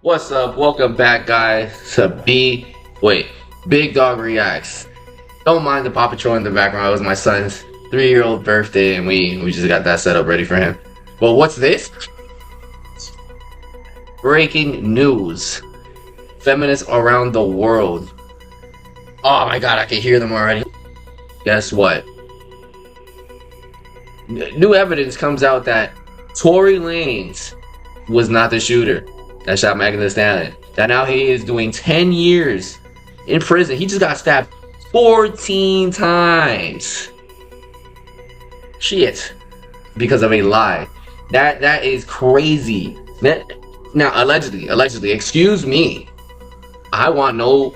What's up? Welcome back, guys, to Big Dog Reacts. Don't mind the Paw Patrol in the background. It was my son's 3-year-old birthday, and we just got that set up ready for him. But what's this? Breaking news. Feminists around the world. Oh my god, I can hear them already. Guess what? New evidence comes out that Tory Lanez was not the shooter that shot Megan Thee Stallion. That now he is doing 10 years in prison. He just got stabbed 14 times. Shit. Because of a lie. That is crazy. Now, allegedly, excuse me. I want no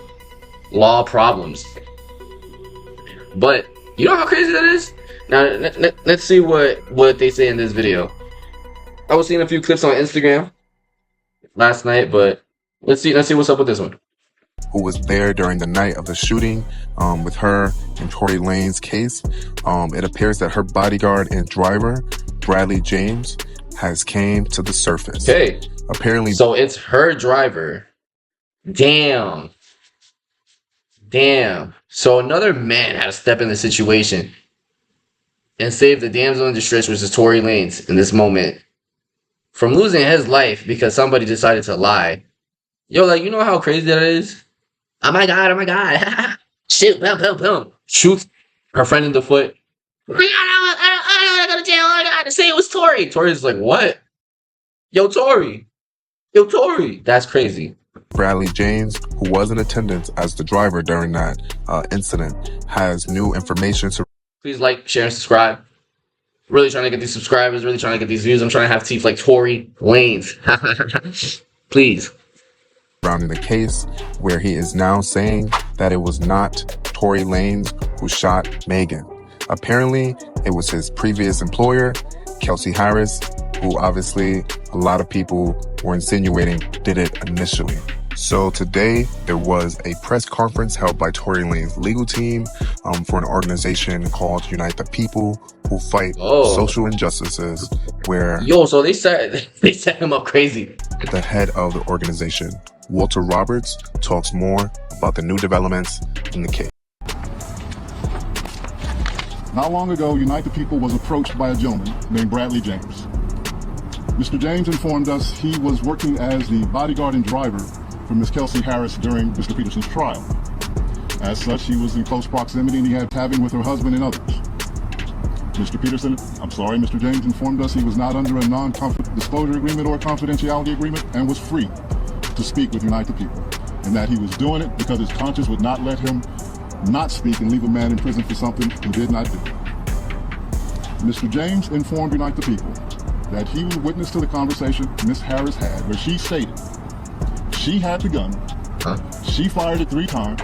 law problems. But you know how crazy that is? Now, let's see what they say in this video. I was seeing a few clips on Instagram last night, but let's see what's up with this one. Who was there during the night of the shooting with her in Tory Lanez's case. It appears that her bodyguard and driver, Bradley James, has came to the surface. Okay. Apparently. So it's her driver. Damn. So another man had to step in the situation and save the damsel in distress, which is Tory Lanez, in this moment, from losing his life because somebody decided to lie. Yo, like, you know how crazy that is? Oh my god. Shoot, boom. Shoots her friend in the foot. I don't wanna go to jail. I gotta say it was Tory. Tory's like, what? Yo, Tory. That's crazy. Bradley James, who was in attendance as the driver during that incident, has new information to... Please like, share, and subscribe. Really trying to get these subscribers, really trying to get these views. I'm trying to have teeth like Tory Lanez. Please. Surrounding the case, where he is now saying that it was not Tory Lanez who shot Megan. Apparently, it was his previous employer, Kelsey Harris, who obviously a lot of people were insinuating did it initially. So today, there was a press conference held by Tory Lanez's legal team for an organization called Unite the People, who fight social injustices, where... So they set him up crazy. The head of the organization, Walter Roberts, talks more about the new developments in the case. Not long ago, Unite the People was approached by a gentleman named Bradley James. Mr. James informed us he was working as the bodyguard and driver for Ms. Kelsey Harris during Mr. Peterson's trial. As such, he was in close proximity and he had having with her husband and others. Mr. James informed us he was not under a non-disclosure agreement or a confidentiality agreement and was free to speak with Unite the People, and that he was doing it because his conscience would not let him not speak and leave a man in prison for something he did not do. Mr. James informed Unite the People that he was witness to the conversation Ms. Harris had, where she stated she had the gun, she fired it 3 times,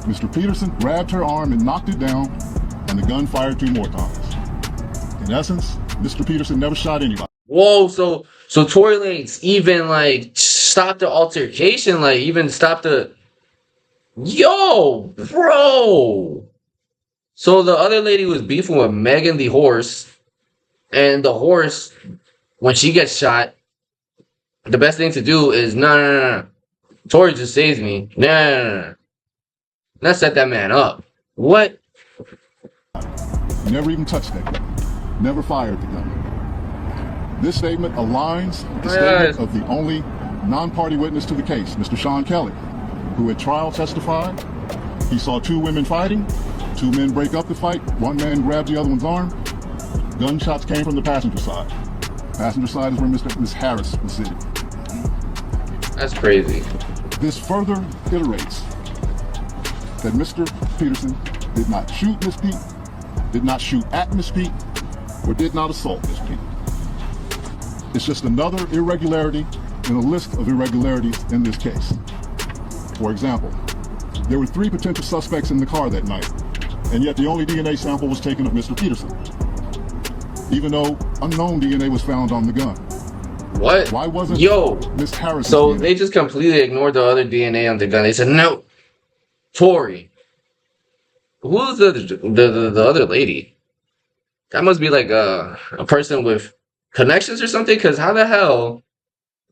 Mr. Peterson grabbed her arm and knocked it down, and the gun fired 2 more times. In essence, Mr. Peterson never shot anybody. Whoa, so Tory Lanez even like stopped the altercation, like even stopped the... Yo, bro! So the other lady was beefing with Megan the horse, and the horse, when she gets shot, the best thing to do is, no. Tory just saves me. No. Let's set that man up. What? Never even touched that gun. Never fired the gun. This statement aligns with the statement of the only non-party witness to the case, Mr. Sean Kelly, who at trial testified he saw 2 women fighting, 2 men break up the fight, 1 man grabbed the other one's arm. Gunshots came from the passenger side. Passenger side is where Ms. Harris was sitting. That's crazy. This further iterates that Mr. Peterson did not shoot Ms. Pete, did not shoot at Ms. Pete, or did not assault Ms. Pete. It's just another irregularity in a list of irregularities in this case. For example, there were 3 potential suspects in the car that night, and yet the only DNA sample was taken of Mr. Peterson, even though unknown DNA was found on the gun. What? Why wasn't Ms. Harris? So DNA? they just completely ignored the other DNA on the gun. They said, no, Tory. Who's the other lady? That must be like a person with connections or something, because how the hell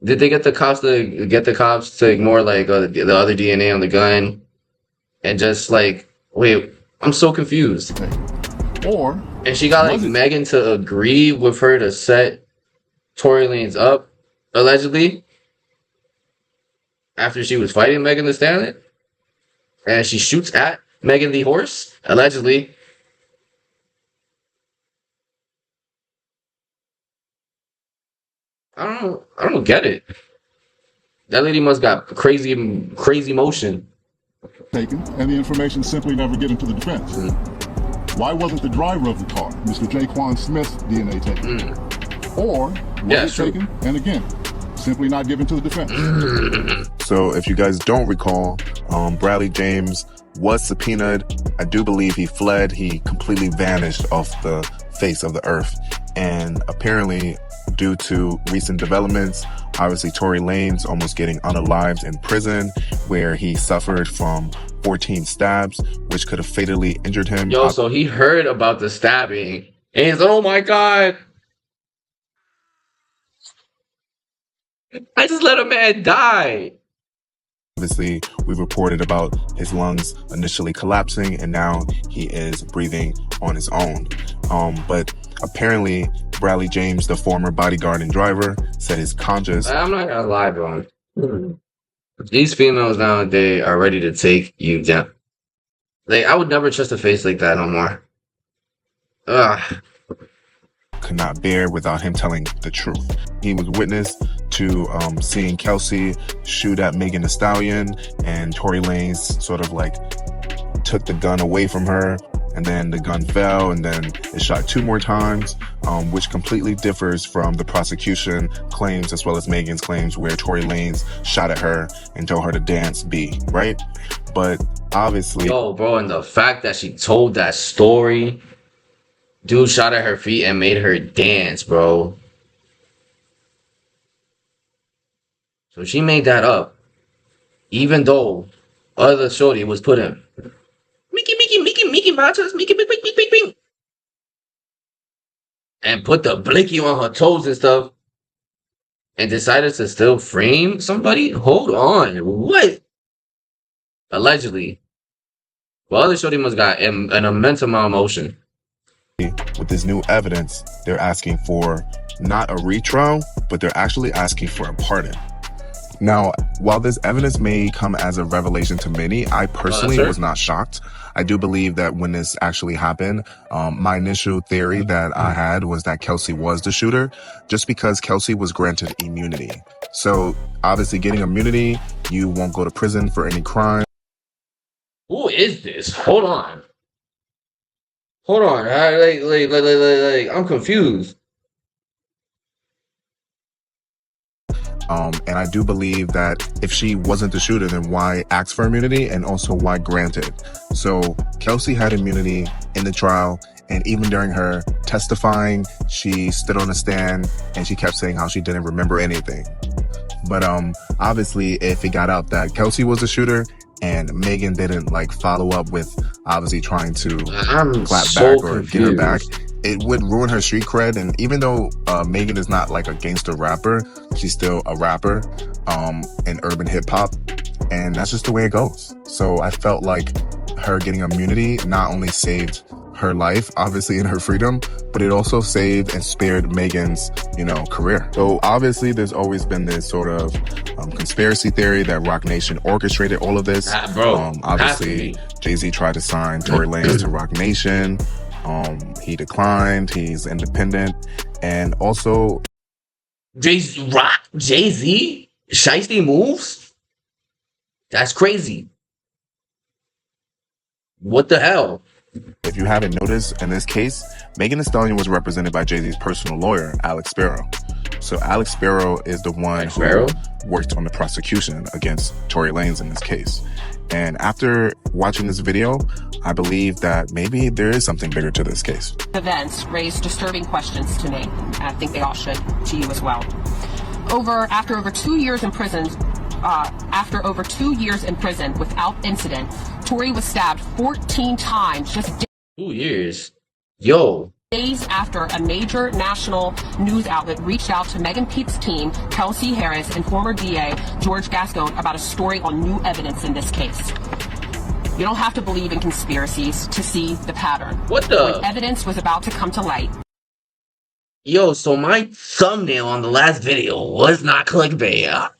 Did they get the cops to ignore like the other DNA on the gun and just like wait? I'm so confused. Or And she got like was it Megan to agree with her to set Tory Lanez up allegedly after she was fighting Megan Thee Stallion, and she shoots at Megan the horse allegedly. I don't get it. That lady must got crazy motion. taken and the information simply never given to the defense? Why wasn't the driver of the car, Mr. Jaquan Smith's DNA taken? Or was it taken and again, simply not given to the defense? So if you guys don't recall, Bradley James was subpoenaed. I do believe he fled. He completely vanished off the face of the earth. And apparently, due to recent developments, obviously Tory Lanez almost getting unalived in prison, where he suffered from 14 stabs, which could have fatally injured him. Yo, so he heard about the stabbing, and he's like, oh my god, I just let a man die. Obviously, we reported about his lungs initially collapsing, and now he is breathing on his own. But apparently, Bradley James, the former bodyguard and driver, said his conscious. I'm not gonna lie, bro. These females nowadays are ready to take you down. Like, I would never trust a face like that no more. Ugh. Could not bear without him telling the truth. He was witness to seeing Kelsey shoot at Megan Thee Stallion, and Tory Lanez sort of like took the gun away from her, and then the gun fell, and then it shot 2 more times, which completely differs from the prosecution claims as well as Megan's claims, where Tory Lanez shot at her and told her to dance B, right? But obviously, yo, bro, and the fact that she told that story, dude shot at her feet and made her dance, bro. So she made that up, even though other shorty was putting Mickey Mouse, Mickey, and put the blicky on her toes and stuff, and decided to still frame somebody. Hold on, what? Allegedly, well, other shorty must got an immense amount of emotion. with this new evidence, they're asking for not a retrial, but they're actually asking for a pardon. Now, while this evidence may come as a revelation to many, I personally was not shocked. I do believe that when this actually happened, my initial theory that I had was that Kelsey was the shooter, just because Kelsey was granted immunity. So obviously getting immunity, you won't go to prison for any crime. Who is this? Hold on. Like, I'm confused. And I do believe that if she wasn't the shooter, then why ask for immunity, and also why grant it? So Kelsey had immunity in the trial, and even during her testifying, she stood on the stand and she kept saying how she didn't remember anything. But obviously, if it got out that Kelsey was the shooter and Megan didn't like follow up with obviously trying to clap back or get her back, it would ruin her street cred. And even though Megan is not like a gangster rapper, she's still a rapper in urban hip hop, and that's just the way it goes. So I felt like her getting immunity not only saved her life, obviously, in her freedom, but it also saved and spared Megan's, career. So obviously there's always been this sort of conspiracy theory that Roc Nation orchestrated all of this. Obviously Jay-Z tried to sign Tory Lanez to Roc Nation. He declined. He's independent. And also Jay-Z? Shiesty moves? That's crazy. What the hell? If you haven't noticed, in this case, Megan Thee Stallion was represented by Jay-Z's personal lawyer, Alex Sparrow. So Alex Sparrow is the one who worked on the prosecution against Tory Lanez in this case. And after watching this video, I believe that maybe there is something bigger to this case. Events raised disturbing questions to me. I think they all should to you as well. After over 2 years in prison without incident, Tory was stabbed 14 times. 2 years. Yo, Days after a major national news outlet reached out to Megan Pete's team, Kelsey Harris, and former DA George Gascon about a story on new evidence in this case. You don't have to believe in conspiracies to see the pattern. What the? When evidence was about to come to light. Yo, so my thumbnail on the last video was not clickbait.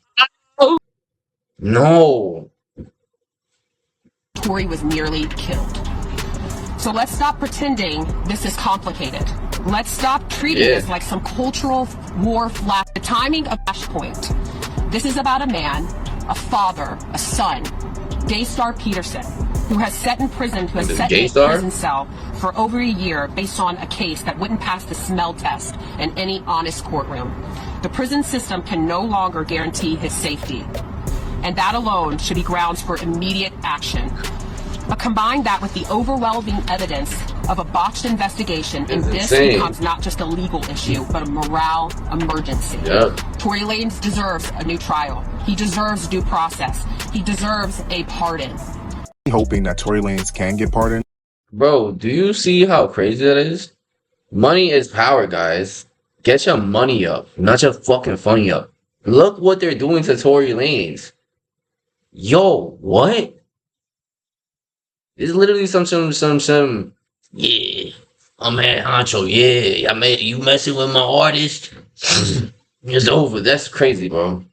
No. Tory was nearly killed. So let's stop pretending this is complicated. Let's stop treating this like some cultural war flash. The timing of Flashpoint. This is about a man, a father, a son, Daystar Peterson, who has sat in prison, who has sat in a prison cell for over a year based on a case that wouldn't pass the smell test in any honest courtroom. The prison system can no longer guarantee his safety, and that alone should be grounds for immediate action. But combine that with the overwhelming evidence of a botched investigation, and this becomes not just a legal issue, but a morale emergency. Tory Lanez deserves a new trial. He deserves due process. He deserves a pardon. Hoping that Tory Lanez can get pardoned. Bro, do you see how crazy that is? Money is power, guys. Get your money up, not your fucking funny up. Look what they're doing to Tory Lanez. Yo, what? It's literally some, yeah, I'm head honcho, yeah, you messing with my artist? It's over. That's crazy, bro.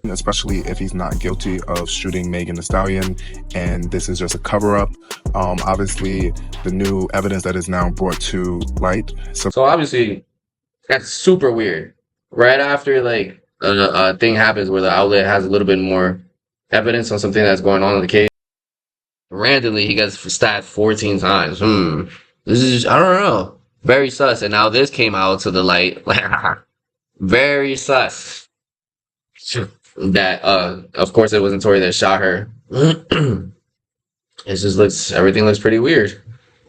Especially if he's not guilty of shooting Megan Thee Stallion, and this is just a cover-up. Obviously, the new evidence that is now brought to light. So obviously, that's super weird. Right after, like, a thing happens where the outlet has a little bit more evidence on something that's going on in the case, randomly he gets stabbed 14 times. This is, I don't know, very sus. And now this came out to the light. Very sus. That of course it wasn't Tory that shot her. It just looks, everything looks pretty weird.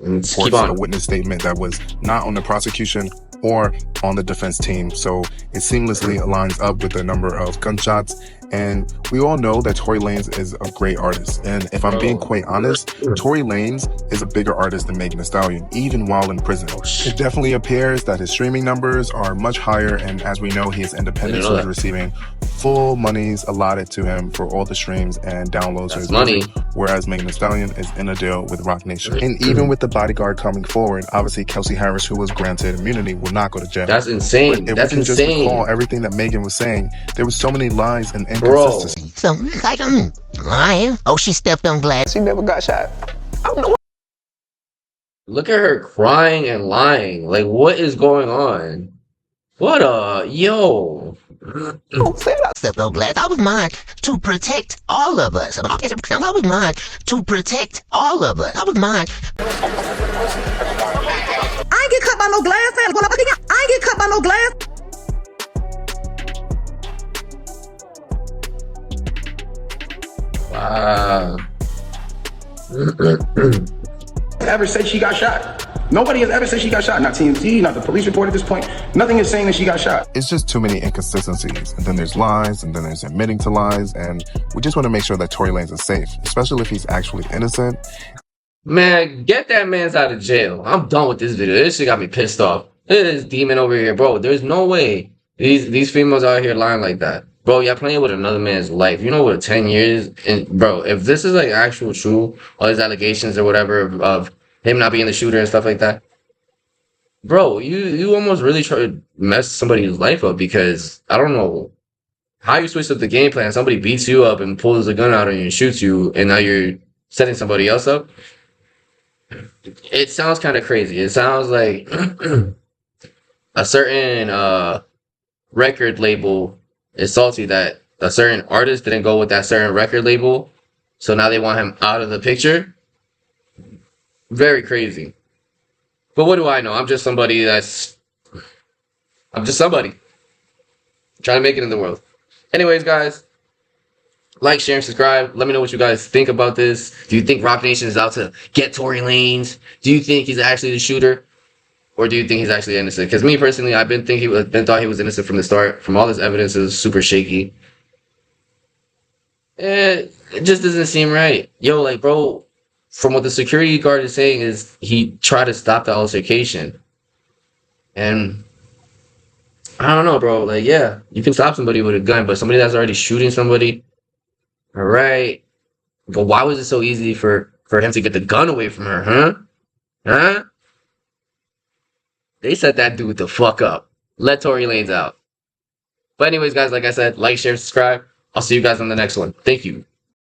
Let's keep on. A witness statement that was not on the prosecution or on the defense team, so it seamlessly aligns up with the number of gunshots. And we all know that Tory Lanez is a great artist, and if I'm being quite honest, Tory Lanez is a bigger artist than Megan Thee Stallion, even while in prison. It definitely appears that his streaming numbers are much higher, and as we know, he is independent, so he's receiving full monies allotted to him for all the streams and downloads of his music, whereas Megan Thee Stallion is in a deal with Roc Nation. And even with the bodyguard coming forward, obviously Kelsey Harris, who was granted immunity, will not go to jail. That's insane. But if that's we can insane. Just recall everything that Megan was saying, there was so many lies and inconsistencies. So, like, lying. Oh, she stepped on glass. She never got shot. I don't know. Look at her crying and lying. Like, what is going on? What yo? Stepped on glass. I was mine to protect all of us. I was mine to protect all of us. I was mine. I ain't get cut by no glass. I ain't get cut by no glass. Wow. Ever said she got shot? Nobody has ever said she got shot. Not TMZ, not the police report at this point. Nothing is saying that she got shot. It's just too many inconsistencies. And then there's lies, and then there's admitting to lies. And we just want to make sure that Tory Lanez is safe, especially if he's actually innocent. Man, get that man's out of jail. I'm done with this video. This shit got me pissed off. This demon over here, bro. There's no way these females out here lying like that. Bro, y'all playing with another man's life. You know what, 10 years? And bro, if this is like actual true, all these allegations or whatever of him not being the shooter and stuff like that, bro, you almost really try to mess somebody's life up, because I don't know how you switch up the game plan. Somebody beats you up and pulls a gun out on you and shoots you, and now you're setting somebody else up. It sounds kind of crazy. It sounds like a certain record label is salty that a certain artist didn't go with that certain record label, so now they want him out of the picture. Very crazy. But what do I know? I'm just somebody trying to make it in the world. Anyways, guys, like, share, and subscribe. Let me know what you guys think about this. Do you think Roc Nation is out to get Tory Lanez? Do you think he's actually the shooter? Or do you think he's actually innocent? Because me personally, I've been thought he was innocent from the start. From all this evidence, is super shaky. It just doesn't seem right. Yo, like, bro, from what the security guard is saying is he tried to stop the altercation. And I don't know, bro. Like, yeah, you can stop somebody with a gun, but somebody that's already shooting somebody, all right. But why was it so easy for him to get the gun away from her, huh? Huh? They set that dude the fuck up. Let Tory Lanez out. But anyways, guys, like I said, like, share, subscribe. I'll see you guys on the next one. Thank you.